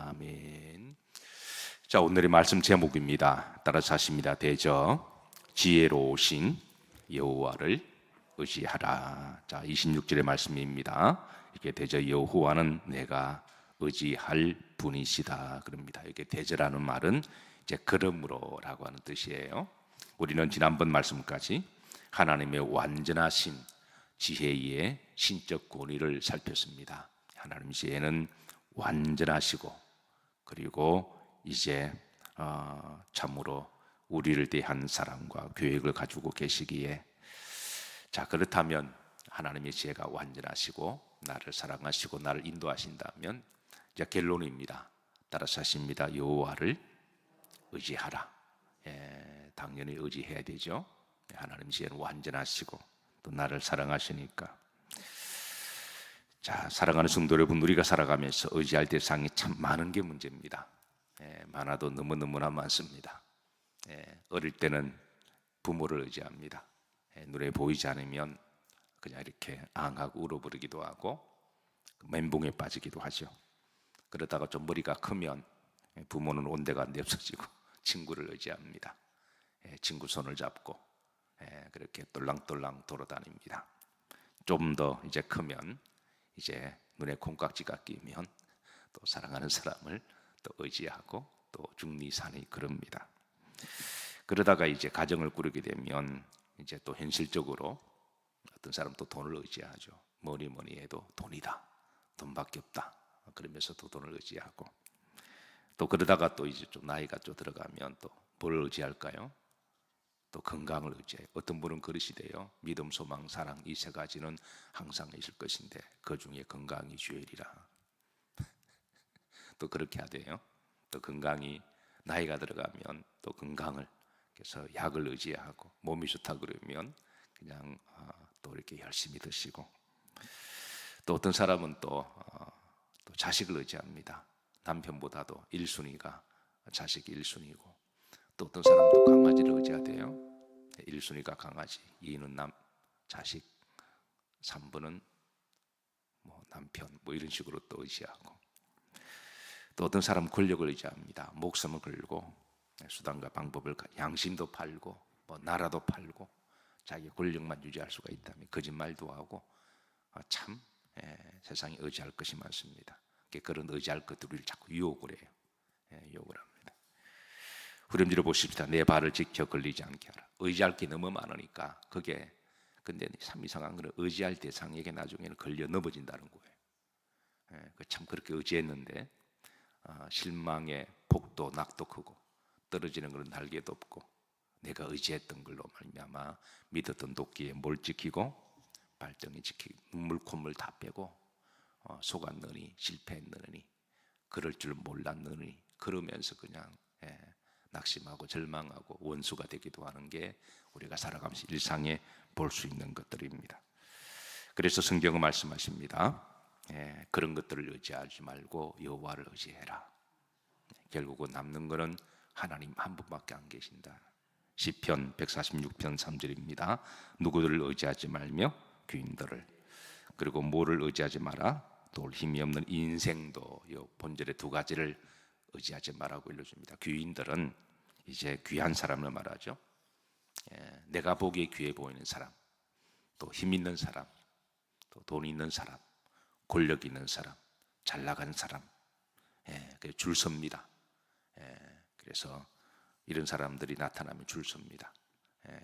아멘. 자, 오늘의 말씀 제목입니다. 따라서 하십니다. 대저 지혜로우신 여호와를 의지하라. 자, 26절의 말씀입니다. 이게 대저 여호와는 내가 의지할 분이시다. 그럽니다. 이게 대저라는 말은 이제 그러므로라고 하는 뜻이에요. 우리는 지난번 말씀까지 하나님의 완전하신 지혜의 신적 권위를 살폈습니다. 하나님 지혜는 완전하시고, 그리고 이제 참으로 우리를 대한 사랑과 계획을 가지고 계시기에, 자, 그렇다면 하나님의 지혜가 완전하시고 나를 사랑하시고 나를 인도하신다면 이제 결론입니다. 따라서 하십니다. 여호와를 의지하라. 당연히 의지해야 되죠. 하나님 지혜는 완전하시고 또 나를 사랑하시니까. 자, 사랑하는 성도 여러분, 우리가 살아가면서 의지할 대상이 참 많은 게 문제입니다. 많아도 너무너무나 많습니다. 어릴 때는 부모를 의지합니다. 눈에 보이지 않으면 그냥 이렇게 앙하고 울어버리기도 하고 멘붕에 빠지기도 하죠. 그러다가 좀 머리가 크면 부모는 온데간데 없어지고 친구를 의지합니다. 친구 손을 잡고 그렇게 똘랑똘랑 돌아다닙니다. 좀 더 이제 크면 이제 눈에 콩깍지가 끼면 또 사랑하는 사람을 또 의지하고 또 중리산이 그럽니다. 그러다가 이제 가정을 꾸리게 되면 이제 또 현실적으로 어떤 사람 또 돈을 의지하죠. 뭐니 해도 돈이다, 돈밖에 없다, 그러면서 또 돈을 의지하고, 또 그러다가 또 이제 좀 나이가 좀 들어가면 또 뭘 의지할까요? 또 건강을 의지해요. 어떤 분은 그러시대요. 믿음, 소망, 사랑 이 세 가지는 항상 있을 것인데 그 중에 건강이 주일이라. 또 그렇게 하대요. 또 건강이 나이가 들어가면 또 건강을, 그래서 약을 의지하고, 몸이 좋다 그러면 그냥 또 이렇게 열심히 드시고, 또 어떤 사람은 또 자식을 의지합니다. 남편보다도 1순위가 자식이 1순위고, 또 어떤 사람도 강아지를 의지하대요. 1순위가 강아지, 2위는 자식, 3번은 뭐 남편, 뭐 이런 식으로 또 의지하고, 또 어떤 사람은 권력을 의지합니다. 목숨을 걸고 수단과 방법을, 양심도 팔고 뭐 나라도 팔고 자기 권력만 유지할 수가 있다면 거짓말도 하고, 참 세상에 의지할 것이 많습니다. 그런 의지할 것들을 자꾸 유혹을 해요. 유혹을 합니다. 후렴지로 보십시다. 내 발을 지켜 걸리지 않게 하라. 의지할 게 너무 많으니까 그게, 근데 참 이상한 거는 의지할 대상에게 나중에는 걸려 넘어진다는 거예요. 참 그렇게 의지했는데 실망의 폭도 낙도 크고 떨어지는 것은 날개도 없고, 내가 의지했던 걸로 말미암아 믿었던 도끼에 뭘 지키고 발등에 지키고 눈물 콧물 다 빼고 속았느니 실패했느니 그럴 줄 몰랐느니 그러면서 그냥 낙심하고 절망하고 원수가 되기도 하는 게 우리가 살아가면서 일상에 볼 수 있는 것들입니다. 그래서 성경은 말씀하십니다. 그런 것들을 의지하지 말고 여호와를 의지해라. 결국은 남는 것은 하나님 한 분밖에 안 계신다. 시편 146편 3절입니다. 누구들을 의지하지 말며 귀인들을, 그리고 뭐를 의지하지 마라? 또 힘이 없는 인생도, 이 본절의 두 가지를 의지하지 말라고 일러줍니다. 귀인들은 이제 귀한 사람을 말하죠. 내가 보기에 귀해 보이는 사람, 또 힘 있는 사람, 또 돈 있는 사람, 권력 있는 사람, 잘 나가는 사람, 줄 섭니다. 그래서 이런 사람들이 나타나면 줄 섭니다.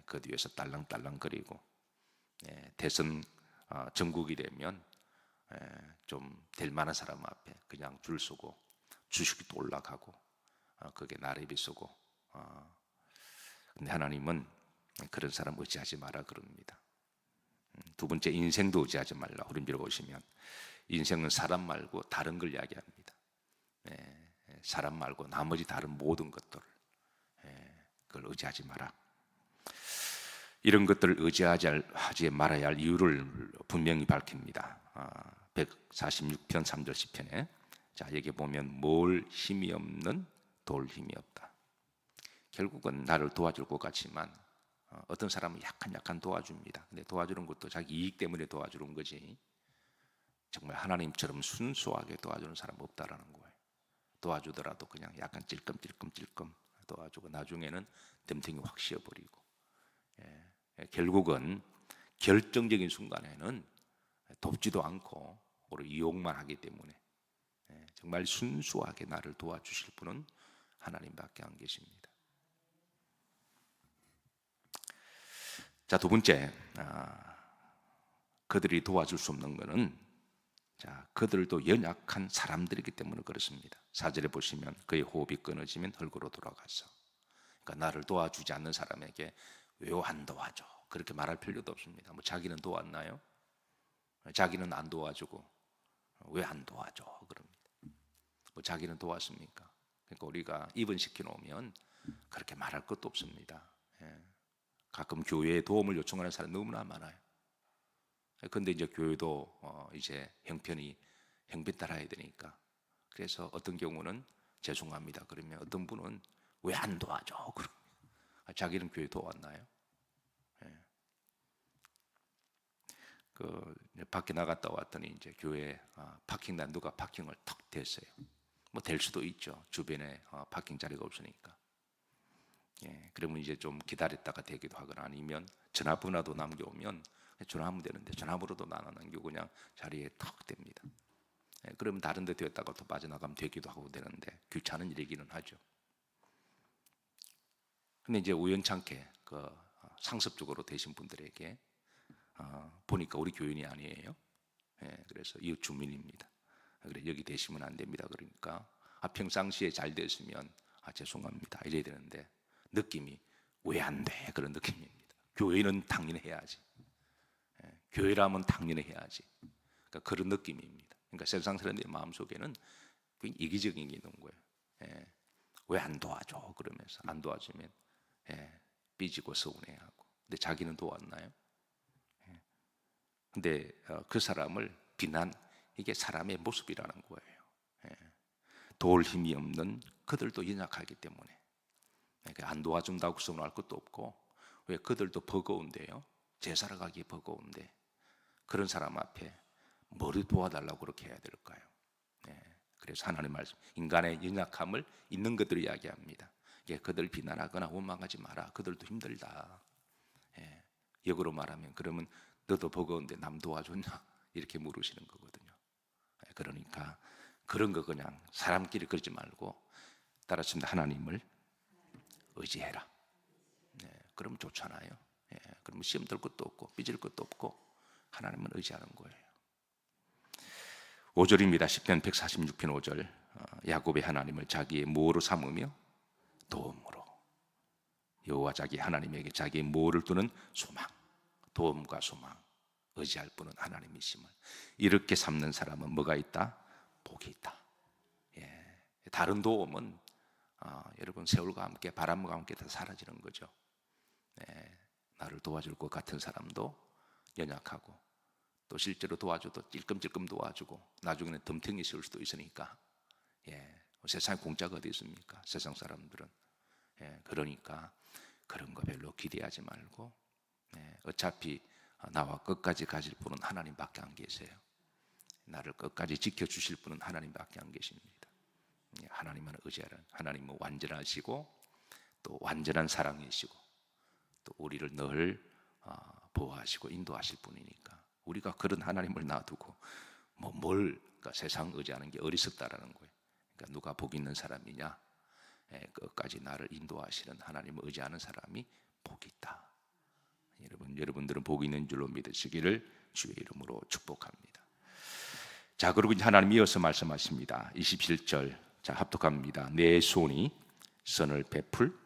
그 뒤에서 딸랑딸랑거리고, 대선 전국이 되면 좀 될 만한 사람 앞에 그냥 줄 서고 주식도 올라가고 그게 나래비 서고. 근데 하나님은 그런 사람 의지하지 마라 그럽니다. 두 번째, 인생도 의지하지 말라. 후렴지로 보시면 인생은 사람 말고 다른 걸 이야기합니다. 사람 말고 나머지 다른 모든 것들을, 그걸 의지하지 마라. 이런 것들을 의지하지 말아야 할 이유를 분명히 밝힙니다. 146편 3절 시편에, 자, 여기 보면 뭘 힘이 없는 돌 힘이 없다. 결국은 나를 도와줄 것 같지만 어떤 사람은 약간 도와줍니다. 근데 도와주는 것도 자기 이익 때문에 도와주는 거지 정말 하나님처럼 순수하게 도와주는 사람 없다라는 거예요. 도와주더라도 그냥 약간 찔끔찔끔 도와주고 나중에는 덤탱이 확 씌워버리고, 결국은 결정적인 순간에는 돕지도 않고 오히려 이용만 하기 때문에 정말 순수하게 나를 도와주실 분은 하나님밖에 안 계십니다. 자, 두 번째, 그들이 도와줄 수 없는 것은 그들도 연약한 사람들이기 때문에 그렇습니다. 4절에 보시면 그의 호흡이 끊어지면 흙으로 돌아가서, 그러니까 나를 도와주지 않는 사람에게 왜 안 도와줘? 그렇게 말할 필요도 없습니다. 뭐 자기는 도왔나요? 자기는 안 도와주고 왜 안 도와줘? 그럽니다. 뭐 자기는 도왔습니까? 그러니까 우리가 입원시켜 놓으면 그렇게 말할 것도 없습니다. 가끔 교회에 도움을 요청하는 사람 너무나 많아요. 근데 이제 교회도 이제 형편 따라야 되니까, 그래서 어떤 경우는 죄송합니다 그러면 어떤 분은 왜 안 도와줘? 그럼 자기는 교회 도왔나요? 밖에 나갔다 왔더니 이제 교회 파킹단 누가 파킹을 턱 댔어요. 뭐 될 수도 있죠. 주변에 파킹 자리가 없으니까. 그러면 이제 좀 기다렸다가 되기도 하거나, 아니면 전화번호도 남겨오면 전화하면 되는데 전화번호도 안 남기고 그냥 자리에 턱 댑니다. 그러면 다른 데 되었다가 또 빠져나가면 되기도 하고 되는데 귀찮은 일이기는 하죠. 근데 이제 우연찮게 상습적으로 되신 분들에게 보니까 우리 교인이 아니에요. 그래서 이웃 주민입니다. 그래, 여기 되시면 안 됩니다. 그러니까 평상시에 잘 됐으면 죄송합니다 이래야 되는데 느낌이 왜 안 돼? 그런 느낌입니다. 교회는 당연히 해야지. 교회라면 당연히 해야지. 그러니까 그런 느낌입니다. 그러니까 세상 사람들의 마음속에는 굉장히 이기적인 게 있는 거예요. 왜 안 도와줘? 그러면서 안 도와주면 삐지고 서운해하고. 근데 자기는 도왔나요? 근데 그 사람을 비난, 이게 사람의 모습이라는 거예요. 도울 힘이 없는 그들도 연약하기 때문에 안 도와준다고 서운할 것도 없고, 왜 그들도 버거운데요. 제사를 가기 버거운데 그런 사람 앞에 뭐를 도와달라고 그렇게 해야 될까요? 그래서 하나님 말씀, 인간의 연약함을 있는 것들을 이야기합니다. 그들 비난하거나 원망하지 마라. 그들도 힘들다. 역으로 말하면 그러면 너도 버거운데 남 도와줬냐? 이렇게 물으시는 거거든요. 그러니까 그런 거 그냥 사람끼리 그러지 말고 따라서 하나님을 의지해라. 그러면 좋잖아요. 그러면 시험 들 것도 없고 삐질 것도 없고 하나님을 의지하는 거예요. 5절입니다. 시편 146편 5절. 야곱의 하나님을 자기의 뭐로 삼으며 도움으로. 여호와 자기 하나님에게 자기의 뭐를 두는 소망, 도움과 소망, 의지할 분은 하나님이심을 이렇게 삼는 사람은 뭐가 있다? 복이 있다. 다른 도움은 여러분 세월과 함께 바람과 함께 다 사라지는 거죠. 나를 도와줄 것 같은 사람도 연약하고, 또 실제로 도와줘도 찔끔찔끔 도와주고 나중에는 덤탱이 씌울 수도 있으니까 세상에 공짜가 어디 있습니까? 세상 사람들은. 그러니까 그런 거 별로 기대하지 말고 어차피 나와 끝까지 가실 분은 하나님밖에 안 계세요. 나를 끝까지 지켜주실 분은 하나님밖에 안 계십니다. 하나님만 의지하는, 하나님은 완전하시고 또 완전한 사랑이시고 또 우리를 늘 보호하시고 인도하실 분이니까 우리가 그런 하나님을 놔두고 그러니까 세상 의지하는 게 어리석다라는 거예요. 그러니까 누가 복 있는 사람이냐? 끝까지 나를 인도하시는 하나님을 의지하는 사람이 복이 있다. 여러분들은 복이 있는 줄로 믿으시기를 주의 이름으로 축복합니다. 자, 그리고 이제 하나님 이어서 말씀하십니다. 27절. 자, 합독합니다. 내 손이 선을 베풀.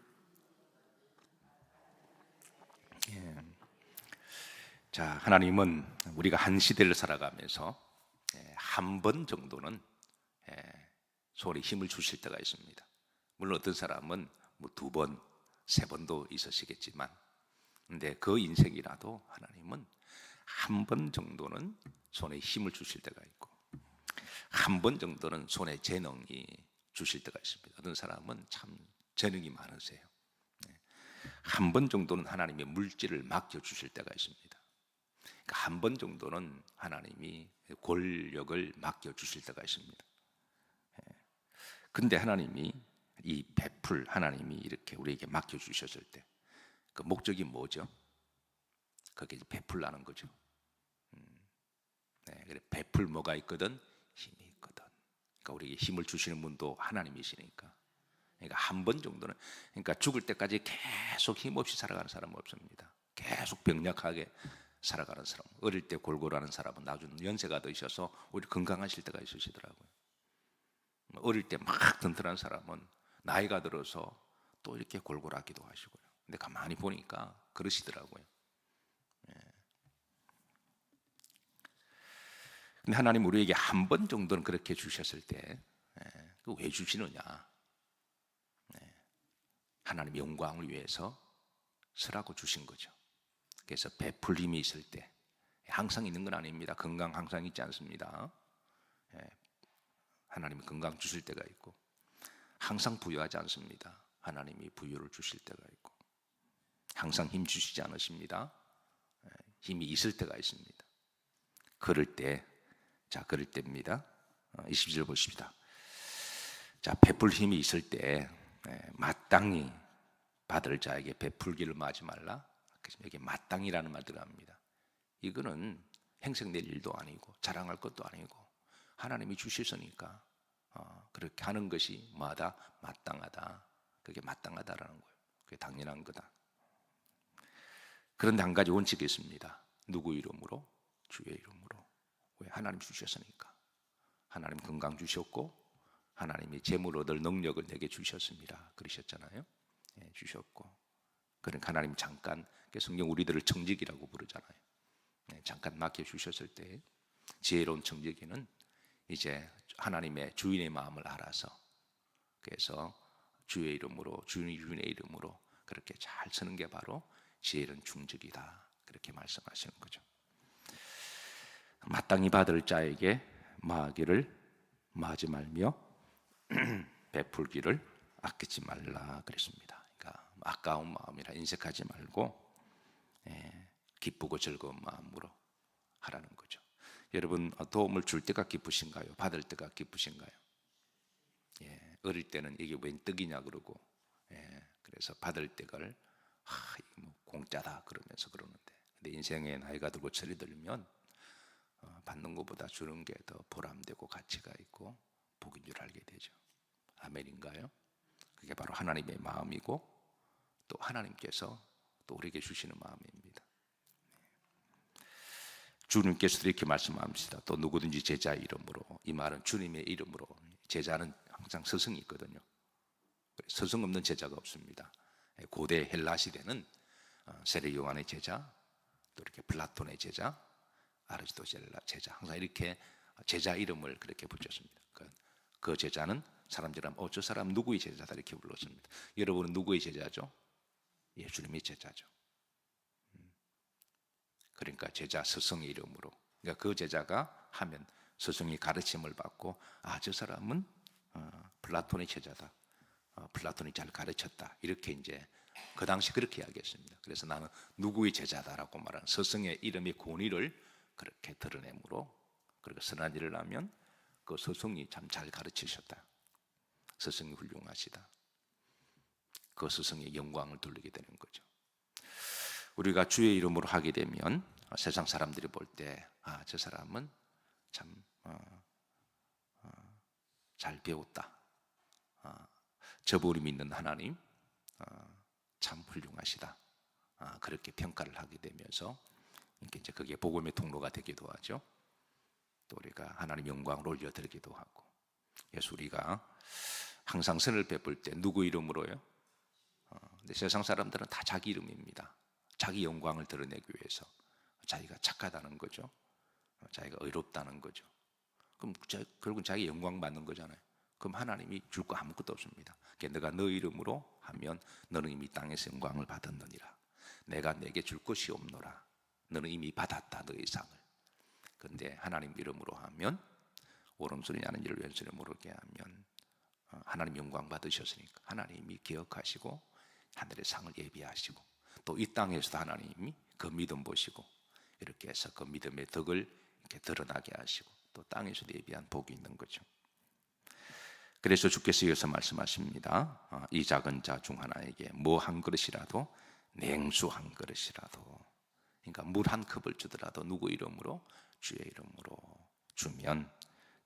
자, 하나님은 우리가 한 시대를 살아가면서 한 번 정도는 손에 힘을 주실 때가 있습니다. 물론 어떤 사람은 뭐 2번, 3번도 있으시겠지만, 근데 그 인생이라도 하나님은 한 번 정도는 손에 힘을 주실 때가 있고, 한 번 정도는 손에 재능이 주실 때가 있습니다. 어떤 사람은 참 재능이 많으세요. 한 번 정도는 하나님의 물질을 맡겨 주실 때가 있습니다. 그러니까 한 번 정도는 하나님이 권력을 맡겨 주실 때가 있습니다. 근데 하나님이 이 베풀 하나님이 이렇게 우리에게 맡겨주셨을 때 그 목적이 뭐죠? 그게 베풀라는 거죠. 네, 그래 베풀 뭐가 있거든? 힘이 있거든. 그러니까 우리에게 힘을 주시는 분도 하나님이시니까. 그러니까 한 번 정도는, 그러니까 죽을 때까지 계속 힘없이 살아가는 사람은 없습니다. 계속 병약하게 살아가는 사람, 어릴 때 골골하는 사람은 나중에 연세가 드셔서 오히려 건강하실 때가 있으시더라고요. 어릴 때 막 튼튼한 사람은 나이가 들어서 또 이렇게 골골하기도 하시고요. 근데 가만히 보니까 그러시더라고요. 근데 하나님 우리에게 한 번 정도는 그렇게 주셨을 때 왜 주시느냐? 하나님 영광을 위해서 쓰라고 주신 거죠. 그래서 베풀림이 있을 때 항상 있는 건 아닙니다. 건강 항상 있지 않습니다. 하나님이 건강 주실 때가 있고 항상 부유하지 않습니다. 하나님이 부유를 주실 때가 있고 항상 힘 주시지 않으십니다. 힘이 있을 때가 있습니다. 그럴 때, 자 그럴 때입니다. 20절 보십시다. 자 베풀 힘이 있을 때 마땅히 받을 자에게 베풀기를 마지 말라. 여기 마땅히라는 말 들어갑니다. 이거는 행색낼 일도 아니고 자랑할 것도 아니고 하나님이 주셨으니까 그렇게 하는 것이 뭐하다? 마땅하다. 그게 마땅하다라는 거예요. 그게 당연한 거다. 그런데 한 가지 원칙이 있습니다. 누구 이름으로? 주의 이름으로. 왜? 하나님 주셨으니까. 하나님 건강 주셨고 하나님이 재물 얻을 능력을 내게 주셨습니다. 그러셨잖아요. 주셨고 그러니까 하나님 잠깐, 성경 우리들을 청지기라고 부르잖아요. 잠깐 맡겨주셨을 때 지혜로운 청지기는 이제 하나님의 주인의 마음을 알아서 그래서 주의 이름으로 주인의 이름으로 그렇게 잘 쓰는 게 바로 지혜로운 중직이다. 그렇게 말씀하시는 거죠. 마땅히 받을 자에게 마하기를 마하지 말며 베풀기를 아끼지 말라 그랬습니다. 그러니까 아까운 마음이라 인색하지 말고 기쁘고 즐거운 마음으로 하라는 거죠. 여러분 도움을 줄 때가 기쁘신가요? 받을 때가 기쁘신가요? 어릴 때는 이게 웬 떡이냐 그러고 그래서 받을 때를 뭐 공짜다 그러면서 그러는데 근데 인생의 나이가 들고 철이 들면 받는 것보다 주는 게 더 보람되고 가치가 있고 복인 줄 알게 되죠. 아멘인가요? 그게 바로 하나님의 마음이고 또 하나님께서 또 우리에게 주시는 마음입니다. 주님께서도 이렇게 말씀하십니다. 또 누구든지 제자 이름으로, 이 말은 주님의 이름으로. 제자는 항상 스승이 있거든요. 스승 없는 제자가 없습니다. 고대 헬라 시대는 세례 요한의 제자, 또 이렇게 플라톤의 제자, 아리스토텔의 제자, 항상 이렇게 제자 이름을 그렇게 붙였습니다. 그 제자는 사람들은 저 사람 누구의 제자다 이렇게 불렀습니다. 여러분은 누구의 제자죠? 주님의 제자죠. 그러니까 제자 스승의 이름으로. 그러니까 그 제자가 하면 스승이 가르침을 받고 저 사람은 플라톤의 제자다. 플라톤이 잘 가르쳤다. 이렇게 이제 그 당시 그렇게 이야기했습니다. 그래서 나는 누구의 제자다라고 말하는 스승의 이름의 권위를 그렇게 드러내므로 그렇게 선한 일을 하면 그 스승이 참 잘 가르치셨다. 스승이 훌륭하시다. 그 스승의 영광을 돌리게 되는 거죠. 우리가 주의 이름으로 하게 되면 세상 사람들이 볼 때 저 사람은 참 잘 배웠다. 저분이 믿는 하나님 참 훌륭하시다. 그렇게 평가를 하게 되면서 이제 그게 복음의 통로가 되기도 하죠. 또 우리가 하나님 영광을 올려드리기도 하고. 그래서 우리가 항상 선을 베풀 때 누구 이름으로요? 근데 세상 사람들은 다 자기 이름입니다. 자기 영광을 드러내기 위해서 자기가 착하다는 거죠. 자기가 의롭다는 거죠. 그럼 결국은 자기 영광 받는 거잖아요. 그럼 하나님이 줄 거 아무것도 없습니다. 내가 너 이름으로 하면 너는 이미 땅에서 영광을 받았느니라. 내가 내게 줄 것이 없노라. 너는 이미 받았다 너의 상을. 그런데 하나님 이름으로 하면 오른손이 아는 일을 왼손에 모르게 하면 하나님 영광 받으셨으니까 하나님이 기억하시고 하늘의 상을 예비하시고 또 이 땅에서도 하나님이 그 믿음 보시고 이렇게 해서 그 믿음의 덕을 이렇게 드러나게 하시고 또 땅에서도 예비한 복이 있는 거죠. 그래서 주께서 이어서 말씀하십니다. 이 작은 자 중 하나에게 뭐 한 그릇이라도, 냉수 한 그릇이라도, 그러니까 물 한 컵을 주더라도 누구 이름으로? 주의 이름으로 주면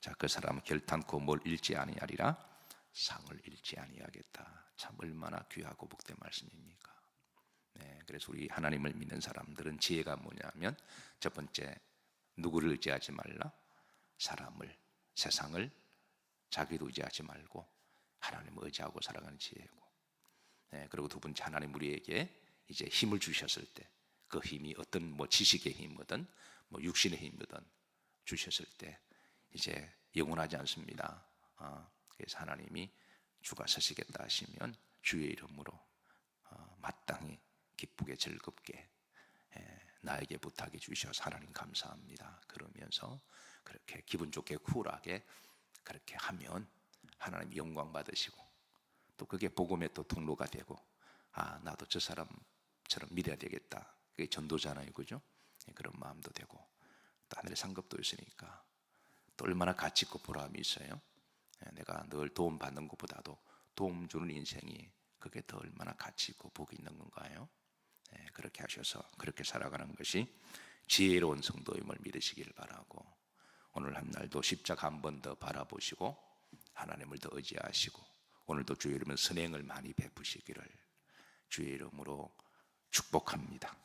자, 그 사람은 결탄코 뭘 잃지 아니하리라, 상을 잃지 아니하겠다. 참 얼마나 귀하고 복된 말씀입니까? 네, 그래서 우리 하나님을 믿는 사람들은 지혜가 뭐냐면, 첫 번째, 누구를 의지하지 말라? 사람을, 세상을, 자기도 의지하지 말고 하나님을 의지하고 살아가는 지혜고, 네, 그리고 두 번째, 하나님 우리에게 이제 힘을 주셨을 때, 그 힘이 어떤 뭐 지식의 힘이든 뭐 육신의 힘이든 주셨을 때 이제 영원하지 않습니다. 그래서 하나님이 주가 서시겠다 하시면 주의 이름으로 마땅히 기쁘게 즐겁게 나에게 부탁해 주셔서 하나님 감사합니다. 그러면서 그렇게 기분 좋게 쿨하게 그렇게 하면 하나님 영광 받으시고, 또 그게 복음의 또 통로가 되고, 나도 저 사람처럼 믿어야 되겠다. 그게 전도잖아요, 그죠? 그런 마음도 되고, 또 하늘의 상급도 있으니까 또 얼마나 가치 있고 보람이 있어요. 내가 늘 도움 받는 것보다도 도움 주는 인생이 그게 더 얼마나 가치 있고 복이 있는 건가요? 그렇게 하셔서 그렇게 살아가는 것이 지혜로운 성도임을 믿으시길 바라고, 오늘 한 날도 십자가 한 번 더 바라보시고 하나님을 더 의지하시고, 오늘도 주의 이름은 선행을 많이 베푸시기를 주의 이름으로 축복합니다.